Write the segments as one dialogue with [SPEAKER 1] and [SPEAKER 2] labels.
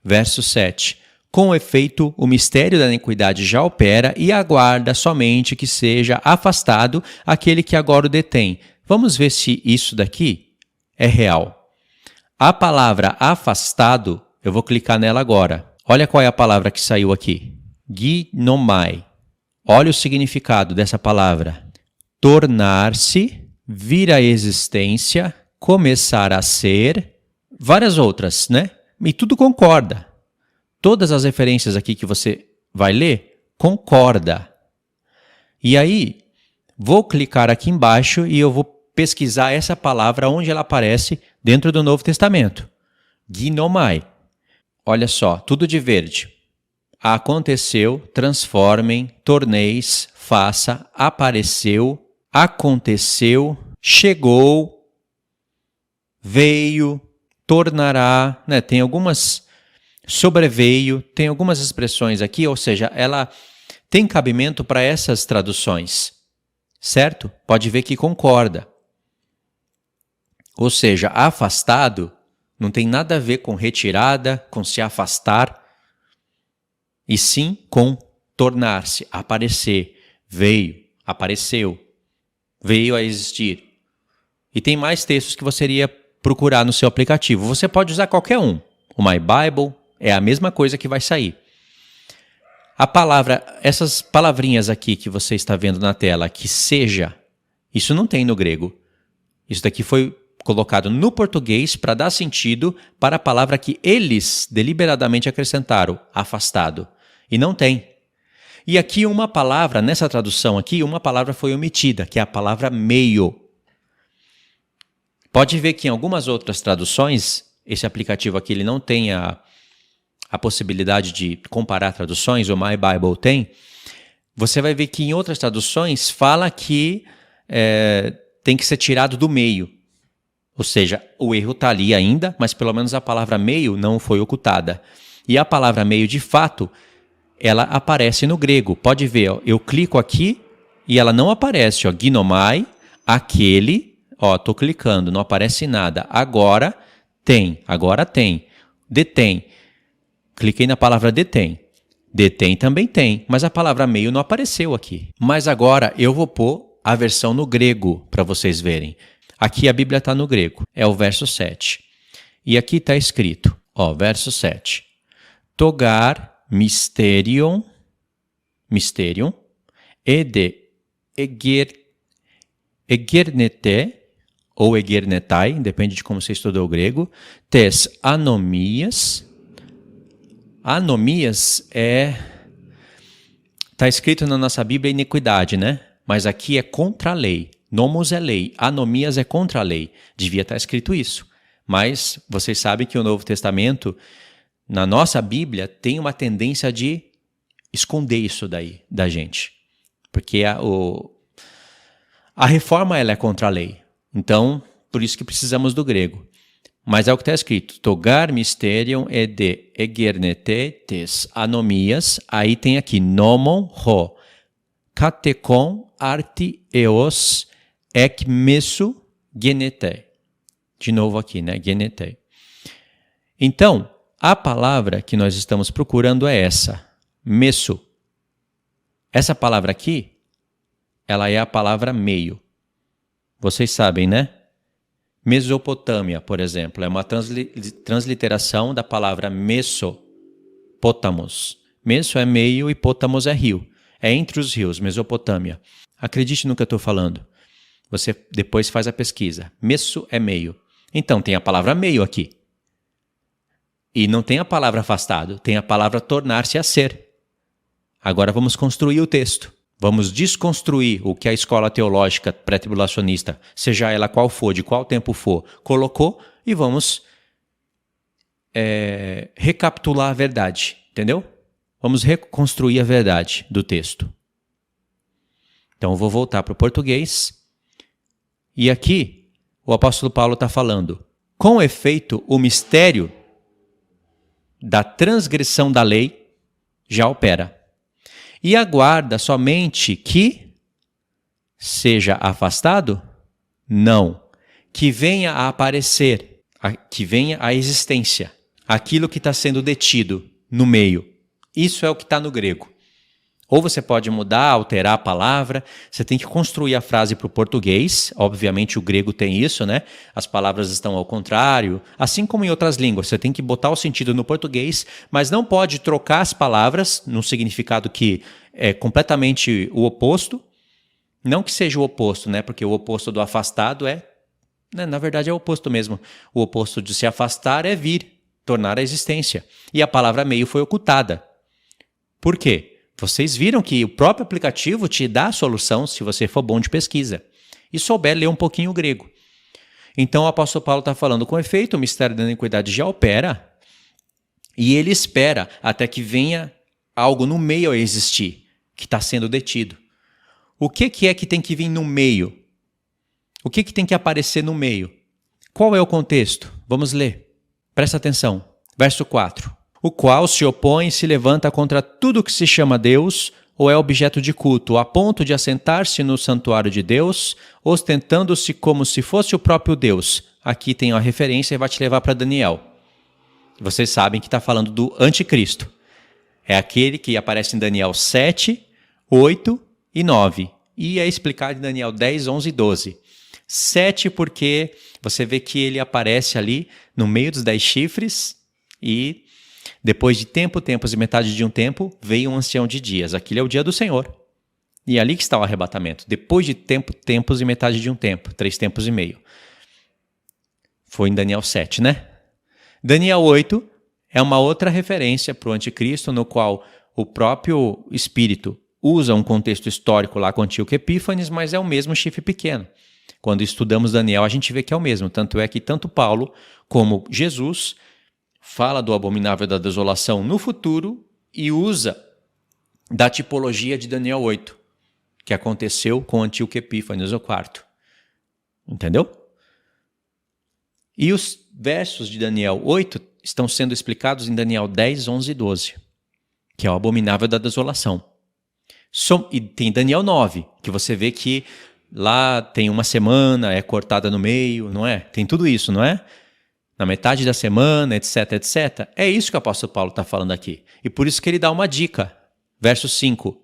[SPEAKER 1] Verso 7. Com efeito, o mistério da iniquidade já opera e aguarda somente que seja afastado aquele que agora o detém. Vamos ver se isso daqui é real. A palavra afastado, eu vou clicar nela agora. Olha qual é a palavra que saiu aqui. Ginomai. Olha o significado dessa palavra. Tornar-se, vir à existência, começar a ser, várias outras, né? E tudo concorda. Todas as referências aqui que você vai ler, concorda. E aí, vou clicar aqui embaixo e eu vou pesquisar essa palavra onde ela aparece dentro do Novo Testamento. Ginomai. Olha só, tudo de verde. Aconteceu, transformem, torneis, faça, apareceu, aconteceu, chegou, veio, tornará, né? Tem algumas, sobreveio, tem algumas expressões aqui, ou seja, ela tem cabimento para essas traduções, certo? Pode ver que concorda. Ou seja, afastado não tem nada a ver com retirada, com se afastar, e sim com tornar-se, aparecer, veio, apareceu, veio a existir. E tem mais textos que você iria procurar no seu aplicativo. Você pode usar qualquer um. O My Bible é a mesma coisa que vai sair. A palavra, essas palavrinhas aqui que você está vendo na tela, que seja, isso não tem no grego. Isso daqui foi colocado no português para dar sentido para a palavra que eles deliberadamente acrescentaram, afastado. E não tem. E aqui uma palavra, nessa tradução aqui, uma palavra foi omitida, que é a palavra meio. Pode ver que em algumas outras traduções, esse aplicativo aqui ele não tem a possibilidade de comparar traduções, o My Bible tem. Você vai ver que em outras traduções fala que tem que ser tirado do meio. Ou seja, o erro está ali ainda, mas pelo menos a palavra meio não foi ocultada. E a palavra meio, de fato, ela aparece no grego. Pode ver, ó, eu clico aqui e ela não aparece. Ó, ginomai, aquele, estou clicando, não aparece nada. Agora tem. Detém. Cliquei na palavra detém. Detém também tem, mas a palavra meio não apareceu aqui. Mas agora eu vou pôr a versão no grego para vocês verem. Aqui a Bíblia está no grego, é o verso 7. E aqui está escrito, verso 7. Togar mysterion, ede egernete, ou egernetai, depende de como você estudou o grego, tes anomias. Anomias está escrito na nossa Bíblia iniquidade, né? Mas aqui é contra a lei. Nomos é lei, anomias é contra a lei. Devia estar escrito isso. Mas vocês sabem que o Novo Testamento, na nossa Bíblia, tem uma tendência de esconder isso daí da gente. Porque a reforma ela é contra a lei. Então, por isso que precisamos do grego. Mas é o que está escrito. Togar mysterium ede egernete tes anomias. Aí tem aqui nomon ho. Katekon arti eos ek mesu genete. De novo aqui, né? Genete. Então, a palavra que nós estamos procurando é essa. Mesu. Essa palavra aqui, ela é a palavra meio. Vocês sabem, né? Mesopotâmia, por exemplo, é uma transliteração da palavra Mesopotamos. Meso é meio e Potamos é rio. É entre os rios, Mesopotâmia. Acredite no que eu estou falando. Você depois faz a pesquisa. Meso é meio. Então, tem a palavra meio aqui. E não tem a palavra afastado, tem a palavra tornar-se a ser. Agora vamos construir o texto. Vamos desconstruir o que a escola teológica pré-tribulacionista, seja ela qual for, de qual tempo for, colocou e vamos recapitular a verdade, entendeu? Vamos reconstruir a verdade do texto. Então, eu vou voltar para o português. E aqui, o apóstolo Paulo está falando, com efeito, o mistério da transgressão da lei já opera. E aguarda somente que seja afastado? Não. Que venha a aparecer, que venha à existência. aquilo que está sendo detido no meio. Isso é o que está no grego. Ou você pode mudar, alterar a palavra, você tem que construir a frase para o português, obviamente o grego tem isso, né? As palavras estão ao contrário, assim como em outras línguas, você tem que botar o sentido no português, mas não pode trocar as palavras num significado que é completamente o oposto, não que seja o oposto, né? Porque o oposto do afastado na verdade é o oposto mesmo, o oposto de se afastar é vir, tornar a existência, e a palavra meio foi ocultada. Por quê? Vocês viram que o próprio aplicativo te dá a solução se você for bom de pesquisa e souber ler um pouquinho o grego. Então o apóstolo Paulo está falando, com efeito, o mistério da iniquidade já opera e ele espera até que venha algo no meio a existir, que está sendo detido. O que é que tem que vir no meio? O que tem que aparecer no meio? Qual é o contexto? Vamos ler. Presta atenção. Verso 4. O qual se opõe e se levanta contra tudo que se chama Deus ou é objeto de culto, a ponto de assentar-se no santuário de Deus, ostentando-se como se fosse o próprio Deus. Aqui tem a referência e vai te levar para Daniel. Vocês sabem que está falando do anticristo. É aquele que aparece em Daniel 7, 8 e 9. E é explicado em Daniel 10, 11 e 12. 7 porque você vê que ele aparece ali no meio dos 10 chifres e depois de tempos e metade de um tempo, veio um ancião de dias. Aquilo é o dia do Senhor. E é ali que está o arrebatamento. Depois de tempos e metade de um tempo. 3 tempos e meio. Foi em Daniel 7, né? Daniel 8 é uma outra referência para o anticristo, no qual o próprio Espírito usa um contexto histórico lá com Antíoco Epífanes, mas é o mesmo chifre pequeno. Quando estudamos Daniel, a gente vê que é o mesmo. Tanto é que tanto Paulo como Jesus fala do abominável da desolação no futuro e usa da tipologia de Daniel 8, que aconteceu com Antíoco Epífanes, o quarto. Entendeu? E os versos de Daniel 8 estão sendo explicados em Daniel 10, 11 e 12, que é o abominável da desolação. E tem Daniel 9, que você vê que lá tem uma semana, é cortada no meio, não é? Tem tudo isso, não é? Na metade da semana, etc, etc. É isso que o apóstolo Paulo está falando aqui. E por isso que ele dá uma dica. Verso 5.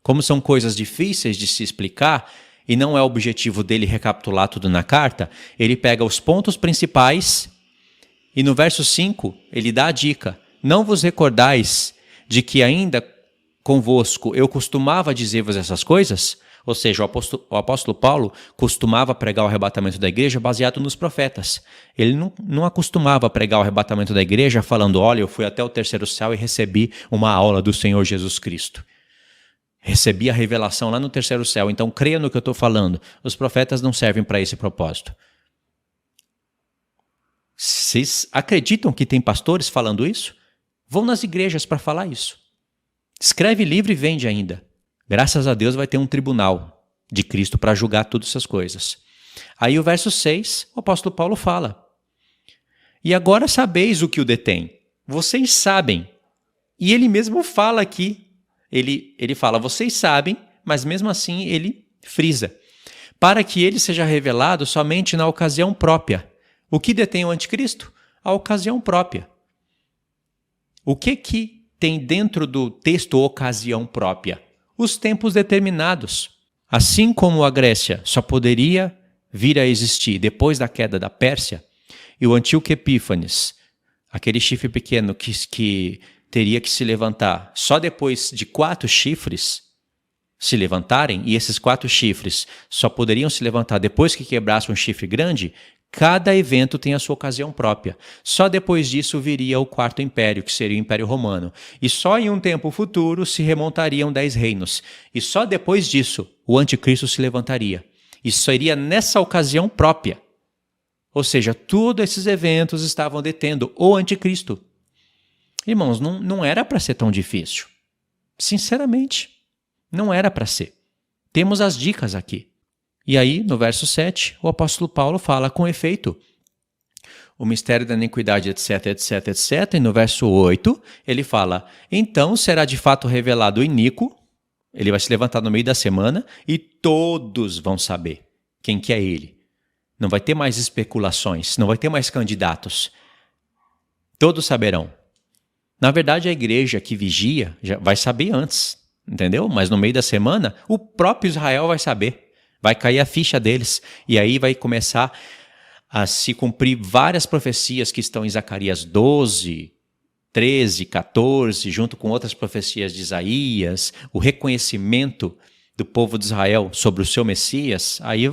[SPEAKER 1] Como são coisas difíceis de se explicar, e não é o objetivo dele recapitular tudo na carta, ele pega os pontos principais e no verso 5 ele dá a dica. Não vos recordais de que ainda convosco eu costumava dizer-vos essas coisas? Ou seja, o apóstolo Paulo costumava pregar o arrebatamento da igreja baseado nos profetas. Ele não acostumava pregar o arrebatamento da igreja falando, olha, eu fui até o terceiro céu e recebi uma aula do Senhor Jesus Cristo. Recebi a revelação lá no terceiro céu, então creia no que eu estou falando. Os profetas não servem para esse propósito. Vocês acreditam que tem pastores falando isso? Vão nas igrejas para falar isso. Escreve livro e vende ainda. Graças a Deus vai ter um tribunal de Cristo para julgar todas essas coisas. Aí o verso 6, o apóstolo Paulo fala. E agora sabeis o que o detém. Vocês sabem. E ele mesmo fala aqui. Ele fala, vocês sabem, mas mesmo assim ele frisa. Para que ele seja revelado somente na ocasião própria. O que detém o anticristo? A ocasião própria. O que tem dentro do texto ocasião própria? Os tempos determinados. Assim como a Grécia só poderia vir a existir depois da queda da Pérsia, e o Antíoco Epífanes, aquele chifre pequeno que teria que se levantar só depois de 4 chifres se levantarem, e esses 4 chifres só poderiam se levantar depois que quebrasse um chifre grande, cada evento tem a sua ocasião própria. Só depois disso viria o quarto império, que seria o Império Romano. E só em um tempo futuro se remontariam 10 reinos. E só depois disso o anticristo se levantaria. Isso seria nessa ocasião própria. Ou seja, todos esses eventos estavam detendo o anticristo. Irmãos, não era para ser tão difícil. Sinceramente, não era para ser. Temos as dicas aqui. E aí, no verso 7, o apóstolo Paulo fala com efeito o mistério da iniquidade, etc, etc, etc. E no verso 8, ele fala, então será de fato revelado o iníquo, ele vai se levantar no meio da semana e todos vão saber quem que é ele. Não vai ter mais especulações, não vai ter mais candidatos. Todos saberão. Na verdade, a igreja que vigia já vai saber antes, entendeu? Mas no meio da semana, o próprio Israel vai saber. Vai cair a ficha deles. E aí vai começar a se cumprir várias profecias que estão em Zacarias 12, 13, 14, junto com outras profecias de Isaías, o reconhecimento do povo de Israel sobre o seu Messias, aí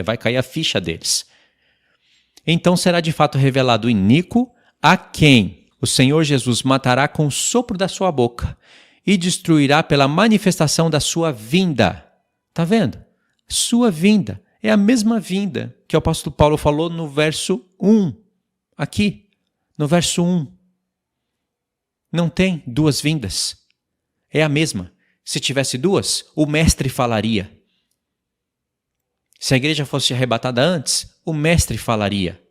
[SPEAKER 1] vai cair a ficha deles. Então será de fato revelado o iníquo, a quem o Senhor Jesus matará com o sopro da sua boca e destruirá pela manifestação da sua vinda. Está vendo? Sua vinda é a mesma vinda que o apóstolo Paulo falou no verso 1, aqui, no verso 1. Não tem duas vindas, é a mesma. Se tivesse duas, o mestre falaria. Se a igreja fosse arrebatada antes, o mestre falaria.